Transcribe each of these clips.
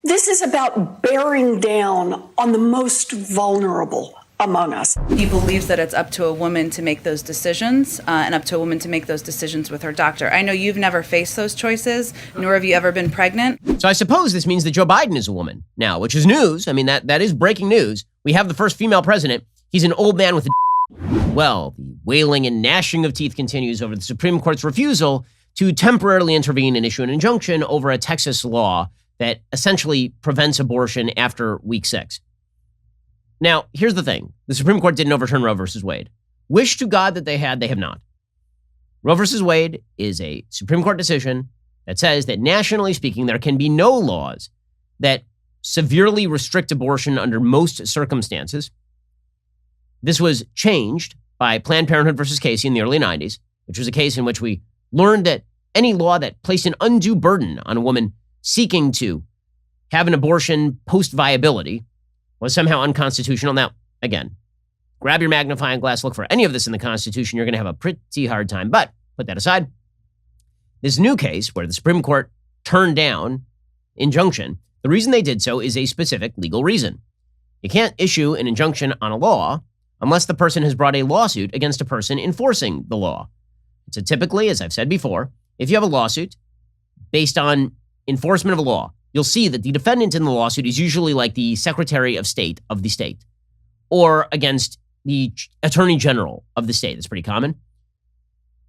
This is about bearing down on the most vulnerable among us. He believes that it's up to a woman to make those decisions and up to a woman to make those decisions with her doctor. I know you've never faced those choices, nor have you ever been pregnant. So I suppose this means that Joe Biden is a woman now, which is news. I mean, that is breaking news. We have the first female president. He's an old man with a Well, the wailing and gnashing of teeth continues over the Supreme Court's refusal to temporarily intervene and issue an injunction over a Texas law that essentially prevents abortion after week 6. Now, here's the thing. The Supreme Court didn't overturn Roe versus Wade. Wish to God that they had, they have not. Roe versus Wade is a Supreme Court decision that says that nationally speaking, there can be no laws that severely restrict abortion under most circumstances. This was changed by Planned Parenthood versus Casey in the early 90s, which was a case in which we learned that any law that placed an undue burden on a woman seeking to have an abortion post-viability was somehow unconstitutional. Now, again, grab your magnifying glass, look for any of this in the Constitution, you're going to have a pretty hard time. But put that aside, this new case where the Supreme Court turned down injunction, the reason they did so is a specific legal reason. You can't issue an injunction on a law unless the person has brought a lawsuit against a person enforcing the law. So typically, as I've said before, if you have a lawsuit based on enforcement of a law, you'll see that the defendant in the lawsuit is usually like the Secretary of State of the state or against the Attorney General of the state. That's pretty common.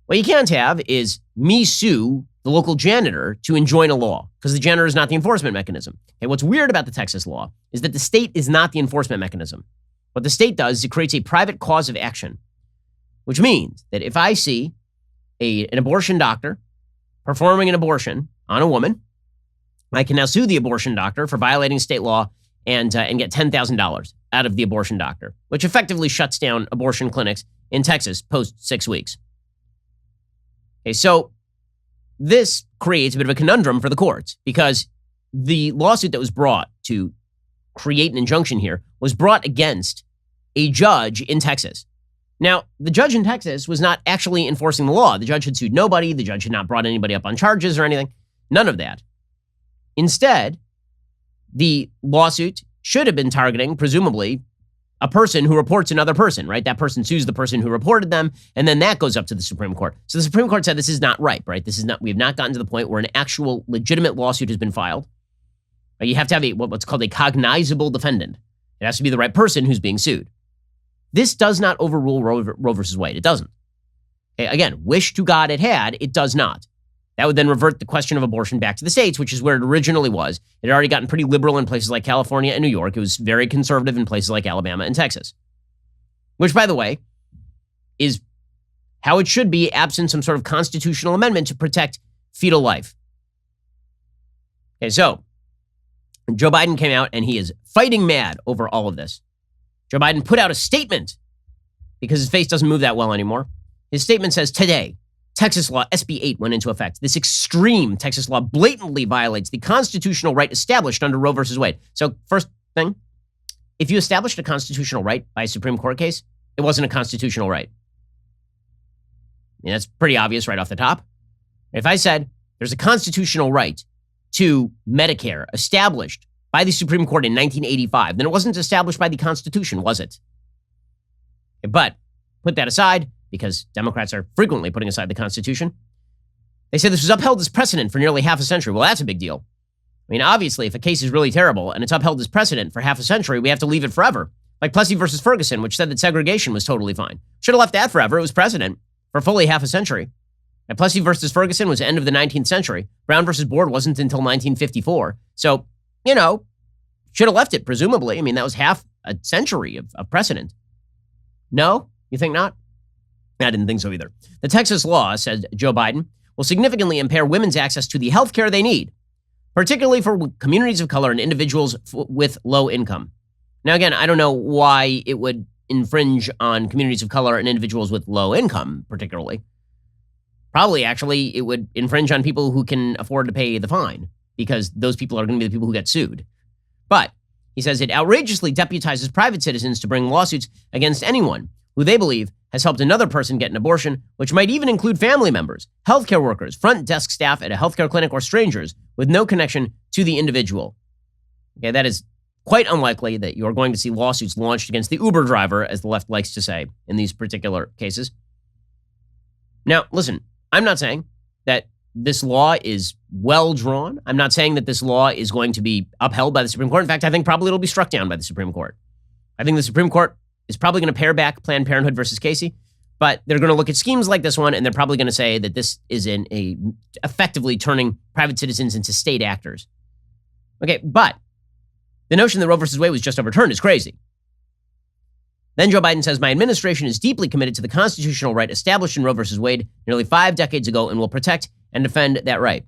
What you can't have is me sue the local janitor to enjoin a law because the janitor is not the enforcement mechanism. Okay, what's weird about the Texas law is that the state is not the enforcement mechanism. What the state does is it creates a private cause of action, which means that if I see an abortion doctor performing an abortion on a woman, I can now sue the abortion doctor for violating state law and get $10,000 out of the abortion doctor, which effectively shuts down abortion clinics in Texas post 6 weeks. Okay, so this creates a bit of a conundrum for the courts because the lawsuit that was brought to create an injunction here was brought against a judge in Texas. Now, the judge in Texas was not actually enforcing the law. The judge had sued nobody. The judge had not brought anybody up on charges or anything. None of that. Instead, the lawsuit should have been targeting, presumably, a person who reports another person, right? That person sues the person who reported them, and then that goes up to the Supreme Court. So the Supreme Court said this is not right? We have not gotten to the point where an actual legitimate lawsuit has been filed. You have to have what's called a cognizable defendant. It has to be the right person who's being sued. This does not overrule Roe versus Wade. It doesn't. Okay, again, wish to God it had. It does not. That would then revert the question of abortion back to the states, which is where it originally was. It had already gotten pretty liberal in places like California and New York. It was very conservative in places like Alabama and Texas, which, by the way, is how it should be absent some sort of constitutional amendment to protect fetal life. Okay, so Joe Biden came out and he is fighting mad over all of this. Joe Biden put out a statement because his face doesn't move that well anymore. His statement says, today, Texas law SB 8 went into effect. This extreme Texas law blatantly violates the constitutional right established under Roe versus Wade. So first thing, if you established a constitutional right by a Supreme Court case, it wasn't a constitutional right. I mean, that's pretty obvious right off the top. If I said there's a constitutional right to Medicare established by the Supreme Court in 1985, then it wasn't established by the Constitution, was it? But put that aside, because Democrats are frequently putting aside the Constitution. They say this was upheld as precedent for nearly half a century. Well, that's a big deal. I mean, obviously, if a case is really terrible and it's upheld as precedent for half a century, we have to leave it forever. Like Plessy versus Ferguson, which said that segregation was totally fine. Should have left that forever. It was precedent for fully half a century. And Plessy versus Ferguson was the end of the 19th century. Brown versus Board wasn't until 1954. So, should have left it, presumably. I mean, that was half a century of precedent. No? You think not? I didn't think so either. The Texas law, said Joe Biden, will significantly impair women's access to the health care they need, particularly for communities of color and individuals with low income. Now, again, I don't know why it would infringe on communities of color and individuals with low income, particularly. Probably, actually, it would infringe on people who can afford to pay the fine, because those people are going to be the people who get sued. But he says it outrageously deputizes private citizens to bring lawsuits against anyone who they believe has helped another person get an abortion, which might even include family members, healthcare workers, front desk staff at a healthcare clinic, or strangers with no connection to the individual. Okay, that is quite unlikely that you're going to see lawsuits launched against the Uber driver, as the left likes to say in these particular cases. Now, listen, I'm not saying that this law is well drawn. I'm not saying that this law is going to be upheld by the Supreme Court. In fact, I think probably it'll be struck down by the Supreme Court. I think the Supreme Court is probably going to pare back Planned Parenthood versus Casey, but they're going to look at schemes like this one, and they're probably going to say that this is effectively turning private citizens into state actors. Okay, but the notion that Roe versus Wade was just overturned is crazy. Then Joe Biden says, my administration is deeply committed to the constitutional right established in Roe versus Wade nearly 5 decades ago and will protect and defend that right.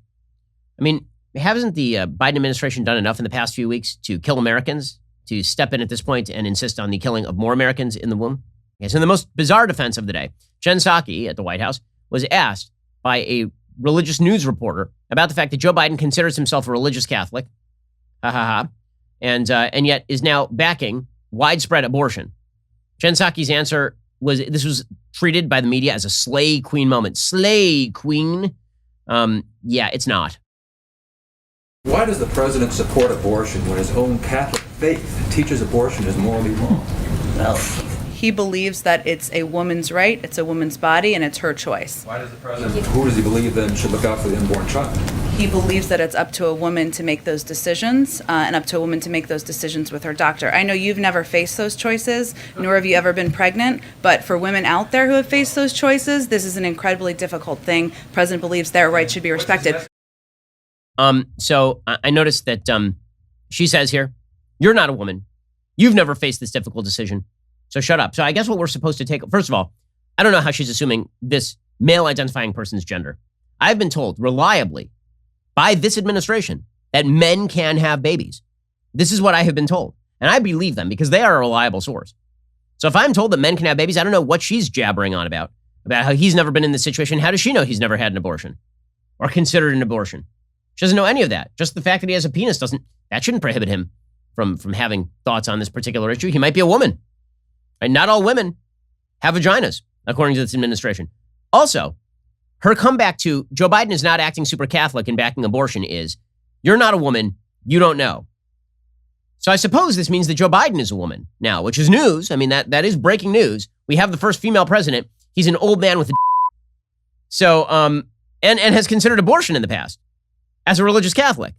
I mean, hasn't the Biden administration done enough in the past few weeks to kill Americans, to step in at this point and insist on the killing of more Americans in the womb? Okay, so in the most bizarre defense of the day, Jen Psaki at the White House was asked by a religious news reporter about the fact that Joe Biden considers himself a religious Catholic, and yet is now backing widespread abortion. Jen Psaki's answer was, this was treated by the media as a slay queen moment. Slay queen? Yeah, it's not. Why does the president support abortion when his own Catholic faith teaches abortion is morally wrong? Well, he believes that it's a woman's right, it's a woman's body, and it's her choice. Why does the president, who does he believe then should look out for the unborn child? He believes that it's up to a woman to make those decisions, and up to a woman to make those decisions with her doctor. I know you've never faced those choices, nor have you ever been pregnant, but for women out there who have faced those choices, this is an incredibly difficult thing. The president believes their rights should be respected. So I noticed that she says here, you're not a woman. You've never faced this difficult decision. So shut up. So I guess what we're supposed to take, first of all, I don't know how she's assuming this male identifying person's gender. I've been told reliably by this administration that men can have babies. This is what I have been told. And I believe them because they are a reliable source. So if I'm told that men can have babies, I don't know what she's jabbering on about how he's never been in this situation. How does she know he's never had an abortion or considered an abortion? She doesn't know any of that. Just the fact that he has a penis that shouldn't prohibit him from having thoughts on this particular issue. He might be a woman. And not all women have vaginas, according to this administration. Also, her comeback to Joe Biden is not acting super Catholic and backing abortion is, you're not a woman, you don't know. So I suppose this means that Joe Biden is a woman now, which is news. I mean, that is breaking news. We have the first female president. He's an old man with a So, and has considered abortion in the past as a religious Catholic.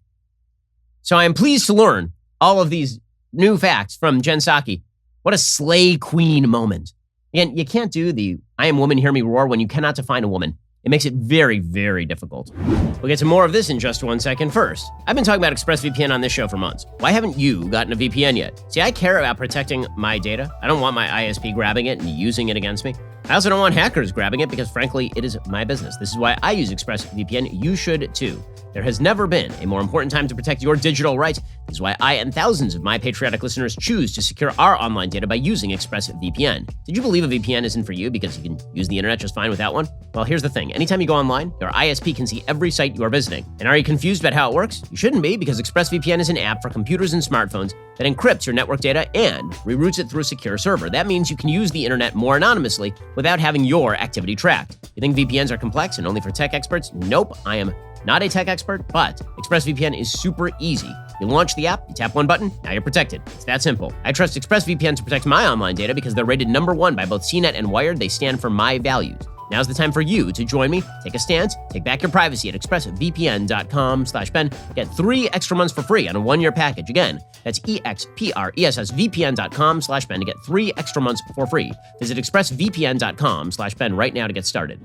So I am pleased to learn all of these new facts from Jen Psaki. What a slay queen moment. Again, you can't do the I am woman, hear me roar when you cannot define a woman. It makes it very, very difficult. We'll get to more of this in just 1 second. First, I've been talking about ExpressVPN on this show for months. Why haven't you gotten a VPN yet? See, I care about protecting my data. I don't want my ISP grabbing it and using it against me. I also don't want hackers grabbing it because, frankly, it is my business. This is why I use ExpressVPN. You should, too. There has never been a more important time to protect your digital rights. This is why I and thousands of my patriotic listeners choose to secure our online data by using ExpressVPN. Did you believe a VPN isn't for you because you can use the internet just fine without one? Well, here's the thing. Anytime you go online, your ISP can see every site you are visiting. And are you confused about how it works? You shouldn't be, because ExpressVPN is an app for computers and smartphones that encrypts your network data and reroutes it through a secure server. That means you can use the internet more anonymously without having your activity tracked. You think VPNs are complex and only for tech experts? Nope, I am not a tech expert, but ExpressVPN is super easy. You launch the app, you tap one button, now you're protected. It's that simple. I trust ExpressVPN to protect my online data because they're rated #1 by both CNET and Wired. They stand for my values. Now's the time for you to join me, take a stance, take back your privacy at expressvpn.com/Ben. Get 3 extra months for free on a 1-year package. Again, that's expressvpn.com/Ben to get 3 extra months for free. Visit expressvpn.com/Ben right now to get started.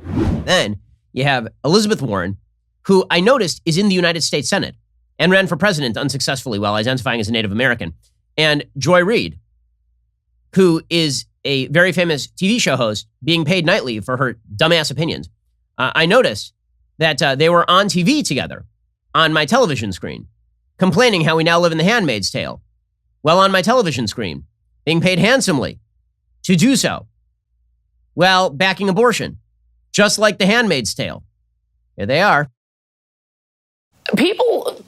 Then you have Elizabeth Warren, who I noticed is in the United States Senate and ran for president unsuccessfully while identifying as a Native American, and Joy Reid, who is a very famous TV show host being paid nightly for her dumbass opinions. I noticed that they were on TV together on my television screen, complaining how we now live in The Handmaid's Tale. Well, on my television screen, being paid handsomely to do so, while backing abortion, just like The Handmaid's Tale. Here they are. People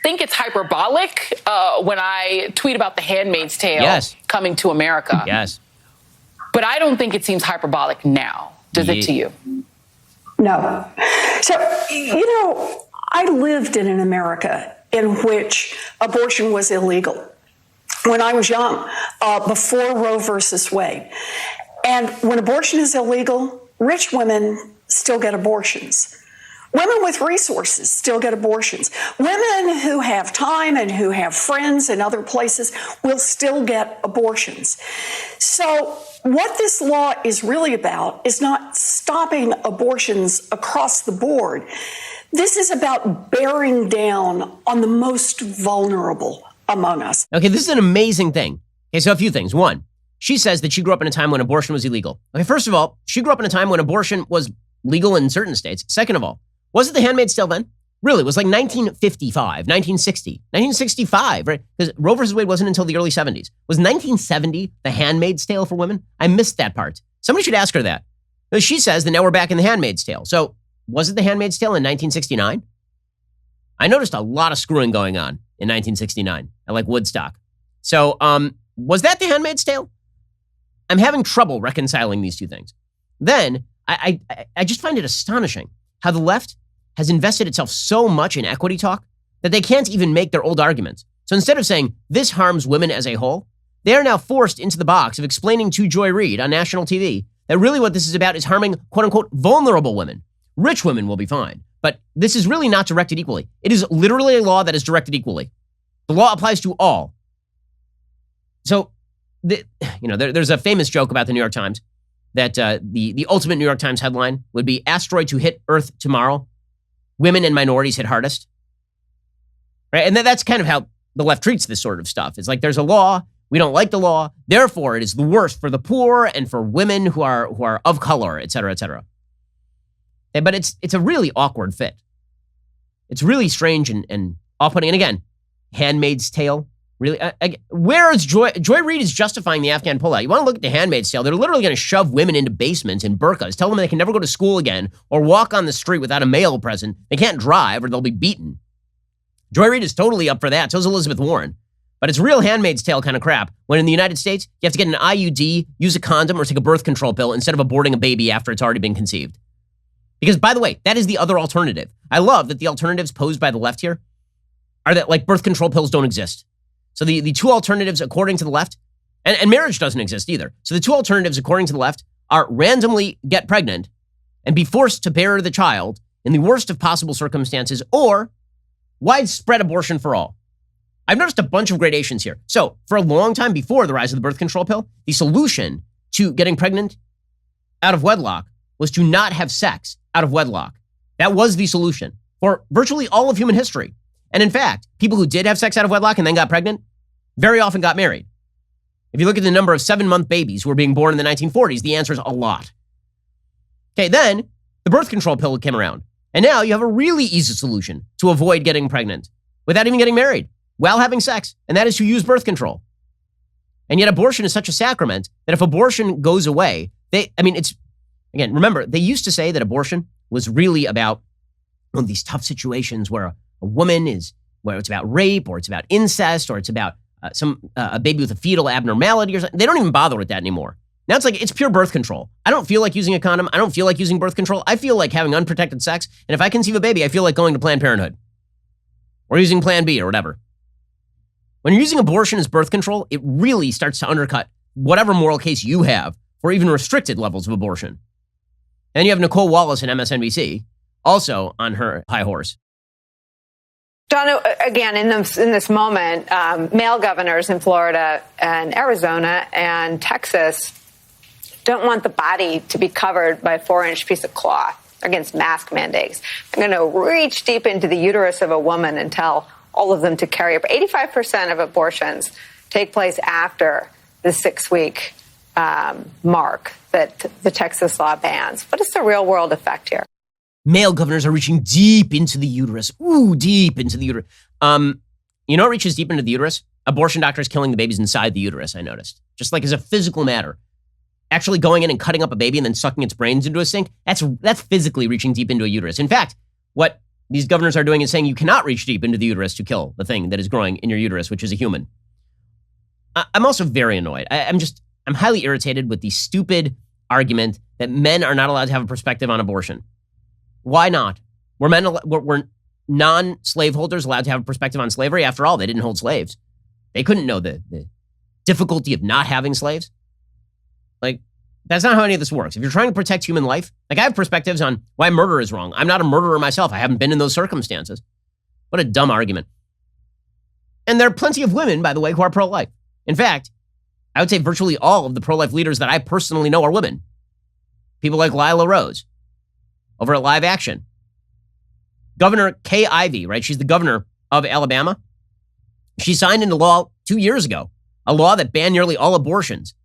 think it's hyperbolic when I tweet about The Handmaid's Tale coming to America. Yes. But I don't think it seems hyperbolic now. Does it to you? No. So, I lived in an America in which abortion was illegal when I was young, before Roe versus Wade. And when abortion is illegal, rich women still get abortions. Women with resources still get abortions. Women who have time and who have friends in other places will still get abortions. So what this law is really about is not stopping abortions across the board. This is about bearing down on the most vulnerable among us. Okay, this is an amazing thing. Okay, so a few things. One, she says that she grew up in a time when abortion was illegal. Okay, first of all, she grew up in a time when abortion was legal in certain states. Second of all, was it The Handmaid's Tale then? Really, it was like 1955, 1960, 1965, right? Because Roe versus Wade wasn't until the early 70s. Was 1970 The Handmaid's Tale for women? I missed that part. Somebody should ask her that. She says that now we're back in The Handmaid's Tale. So was it The Handmaid's Tale in 1969? I noticed a lot of screwing going on in 1969 at like Woodstock. So was that The Handmaid's Tale? I'm having trouble reconciling these two things. Then I just find it astonishing how the left has invested itself so much in equity talk that they can't even make their old arguments. So instead of saying this harms women as a whole, they are now forced into the box of explaining to Joy Reid on national TV that really what this is about is harming quote unquote vulnerable women. Rich women will be fine, but this is really not directed equally. It is literally a law that is directed equally. The law applies to all. So, there's a famous joke about the New York Times that the ultimate New York Times headline would be asteroid to hit Earth tomorrow. Women and minorities hit hardest. Right? And that's kind of how the left treats this sort of stuff. It's like there's a law. We don't like the law. Therefore, it is the worst for the poor and for women who are of color, et cetera, et cetera. But it's a really awkward fit. It's really strange and off-putting. And again, Handmaid's Tale. Really, where is Joy Reid is justifying the Afghan pullout. You want to look at the Handmaid's Tale. They're literally going to shove women into basements in burqas, tell them they can never go to school again or walk on the street without a male present. They can't drive or they'll be beaten. Joy Reid is totally up for that. So is Elizabeth Warren. But it's real Handmaid's Tale kind of crap. When in the United States, you have to get an IUD, use a condom, or take a birth control pill instead of aborting a baby after it's already been conceived. Because, by the way, that is the other alternative. I love that the alternatives posed by the left here are that, like, birth control pills don't exist. So the two alternatives, according to the left, and marriage doesn't exist either. So the two alternatives, according to the left, are randomly get pregnant and be forced to bear the child in the worst of possible circumstances, or widespread abortion for all. I've noticed a bunch of gradations here. So for a long time before the rise of the birth control pill, the solution to getting pregnant out of wedlock was to not have sex out of wedlock. That was the solution for virtually all of human history. And in fact, people who did have sex out of wedlock and then got pregnant very often got married. If you look at the number of 7-month babies who were being born in the 1940s, the answer is a lot. Okay, then the birth control pill came around. And now you have a really easy solution to avoid getting pregnant without even getting married while having sex, and that is to use birth control. And yet abortion is such a sacrament that if abortion goes away, remember, they used to say that abortion was really about these tough situations where a woman where it's about rape or it's about incest or it's about a baby with a fetal abnormality or something. They don't even bother with that anymore. Now it's like, it's pure birth control. I don't feel like using a condom. I don't feel like using birth control. I feel like having unprotected sex. And if I conceive a baby, I feel like going to Planned Parenthood or using Plan B or whatever. When you're using abortion as birth control, it really starts to undercut whatever moral case you have for even restricted levels of abortion. And you have Nicole Wallace in MSNBC, also on her high horse. Donna, again, in this moment, male governors in Florida and Arizona and Texas don't want the body to be covered by a 4-inch piece of cloth against mask mandates. They're going to reach deep into the uterus of a woman and tell all of them to carry it. 85% of abortions take place after the 6-week mark that the Texas law bans. What is the real world effect here? Male governors are reaching deep into the uterus. Ooh, deep into the uterus. You know what reaches deep into the uterus? Abortion doctors killing the babies inside the uterus, I noticed. Just like as a physical matter. Actually going in and cutting up a baby and then sucking its brains into a sink, that's physically reaching deep into a uterus. In fact, what these governors are doing is saying you cannot reach deep into the uterus to kill the thing that is growing in your uterus, which is a human. I'm also very annoyed. I'm highly irritated with the stupid argument that men are not allowed to have a perspective on abortion. Why not? Were non-slaveholders allowed to have a perspective on slavery? After all, they didn't hold slaves. They couldn't know the difficulty of not having slaves. Like, that's not how any of this works. If you're trying to protect human life, like I have perspectives on why murder is wrong. I'm not a murderer myself. I haven't been in those circumstances. What a dumb argument. And there are plenty of women, by the way, who are pro-life. In fact, I would say virtually all of the pro-life leaders that I personally know are women. People like Lila Rose over at Live Action. Governor Kay Ivey, right? She's the governor of Alabama. She signed into law 2 years ago, a law that banned nearly all abortions.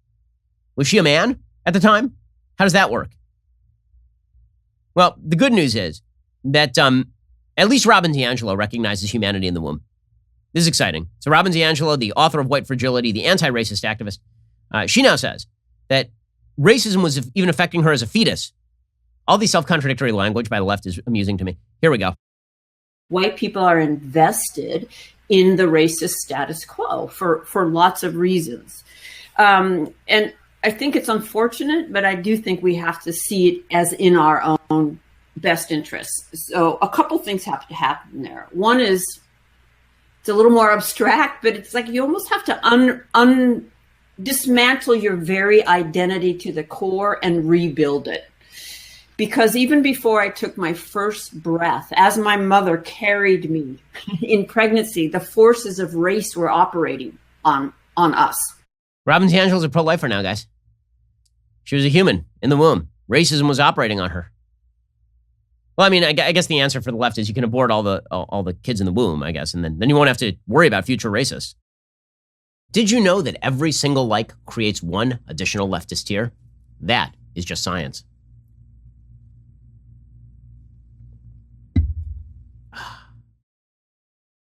Was she a man at the time? How does that work? Well, the good news is that at least Robin DiAngelo recognizes humanity in the womb. This is exciting. So Robin DiAngelo, the author of White Fragility, the anti-racist activist, she now says that racism was even affecting her as a fetus. All the self-contradictory language by the left is amusing to me. Here we go. White people are invested in the racist status quo for lots of reasons. And I think it's unfortunate, but I do think we have to see it as in our own best interests. So a couple things have to happen there. One is, it's a little more abstract, but it's like you almost have to dismantle your very identity to the core and rebuild it. Because even before I took my first breath, as my mother carried me in pregnancy, the forces of race were operating on us. Robin DiAngelo's a pro-lifer now, guys. She was a human in the womb. Racism was operating on her. Well, I mean, I guess the answer for the left is you can abort all the kids in the womb, I guess, and then you won't have to worry about future racists. Did you know that every single like creates one additional leftist tier? That is just science.